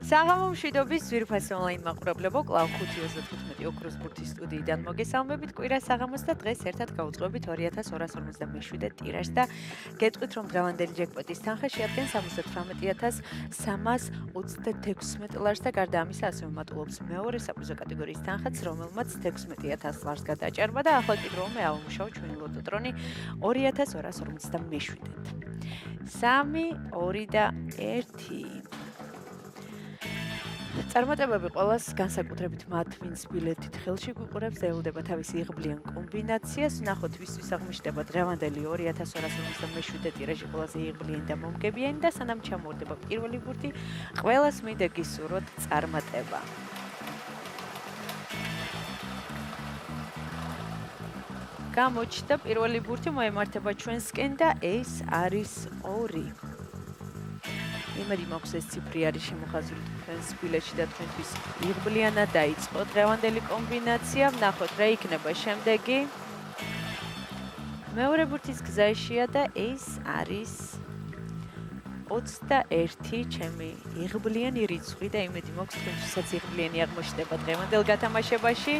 საღამო მშვიდობის ძვირფასი ონლაინ მაყურებლებო, კлау 5:35 ოქროს ბურთის სტუდიიდან მოგესალმებით. კვირა საღამოს და დღეს ერთად გავუწყობთ 2257 ტირაჟს და გეტყვით, რომ დღევანდელი ჯეკპოტის თანხა შეადგენს 78336 ლარს და გარდა ამისა ასევე მატულობს მეორე საპრიზო კატეგორიის თანხაც, რომელმაც 16000 ლარს გადააჭარბა და ახლა კი დროა ავუმშავ ჩვენი ლოტოტრონი 2257-ით. 3, 2 და 1. წარმატებები ყველას, განსაკუთრებით მათ, ვინც ბილეთით ხელში გვიყურებს და ელოდება თავისი იღბლიან კომბინაციას. ვნახოთ, ვისთვის აღმოჩნდება დღევანდელი 2257 ტირაჟი ყველაზე იღბლიანი და მომგებიანი და სანამ ჩამოვარდება პირველი ბურთი, ყველას მინდა გისურვოთ წარმატება. გამოჩნდა პირველი ბურთი, მოემართება ჩვენსკენ და ეს არის 2. იმედი მაქვს ეს ციფრი არის შემოხაზული თქვენს ბილეთში და თქვენთვის იღბლიანად დაიწყო დღევანდელი კომბინაცია. ვნახოთ რა იქნება შემდეგი. მეორე ბურთის გზაშია და ეს არის 21 ჩემი იღბლიანი რიცხვი და იმედი მაქვს თქვენთვისაც იღბლიანი აღმოჩნდება დღევანდელ გათამაშებაში.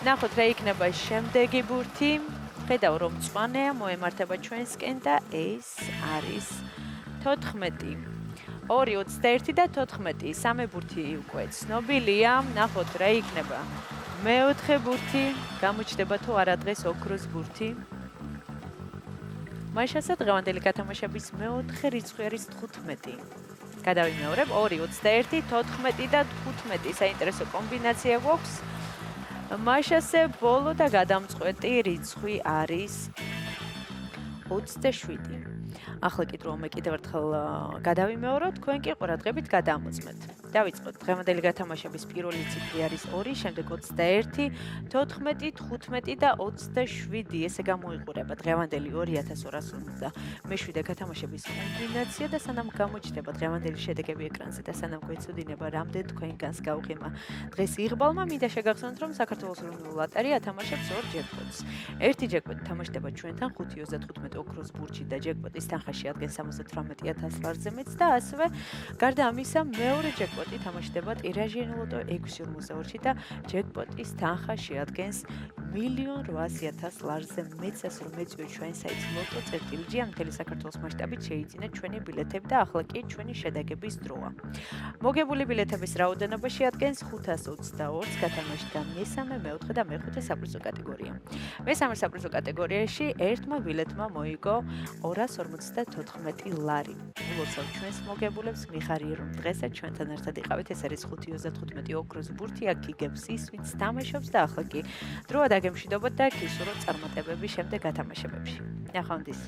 ვნახოთ რა იქნება შემდეგი ბურთი. ხედავ რომ მწვანეა, მოემართება ჩვენსკენ და ეს არის 14. 2, 21 და 14. სამი ბურთი უკვე ცნობილია. ვნახოთ რა იქნება მეოთხე ბურთი. გამოჩნდება თუ არა დღეს ოქროს ბურთი. მაშასა დღევანდელი გათამაშების მეოთხე რიცხვი არის 15. გადავიმეორებ 2, 21, 14 და 15. საინტერესო კომბინაცია გვაქვს. მაშასე ბოლო და გადამწყვეტი რიცხვი არის 27. ახლა კი დროა მე კიდევ ერთხელ გადავიმეორო, თქვენ კი ყურადღებით გადამოწმეთ. დავიწყოთ. დღევანდელი გათამაშების პირველი ციფრი არის 2, შემდეგ 21, 14, 15 და 27. ესე გამოიყურება დღევანდელი 2257 გათამაშების კომბინაცია და სანამ გამოჩნდება დღევანდელი შედეგები ეკრანზე და სანამ გვეცოდინება რამდენ თქვენგანს გავღიმა დღეს იღბალმა, მინდა შეგახსენოთ, რომ საქართველოს ეროვნული ლოტარია ათამაშებს 2 ჯეკპოტს. ერთი ჯეკპოტი თამაშდება ჩვენთან 5.35 ოქროს ბურთში და ჯეკპოტის თანხა შეადგენს 78000 ლარზე მეც და ასევე გარდა ამისა მეორე ჯეკპოტი თამაშდება ტირაჟიანი ლოტო 6.52-ში და ჯეკპოტის თანხა შეადგენს 1.800.000 ლარზე მეც, ასე რომ მეწვიო ჩვენ საიტს ლოტო.gr ამ მთელი საქართველოს მასშტაბით შეიძინეთ ჩვენი ბილეთები და ახლა კი ჩვენი შედეგების დროა. მოგებული ბილეთების რაოდენობა შეადგენს 522-ს, გათამაშდა მესამე, მეოთხე და მეხუთე საპრიზო კატეგორია. მესამე საპრიზო კატეგორიაში ერთმა ბილეთმა მოიგო 254 ლარი. ულოცავ ჩვენს მოგებულებს, მიხარია რომ დღესაც ჩვენთან ერთად იყავით. ეს არის 5.35 ოქროს ბურთი, აქ იგებს ის, ვინც თამაშობს და ახლა კი დროა დაგემშვიდობოთ და გისურვოთ წარმატებები შემდეგ გათამაშებებში. ნახვამდის.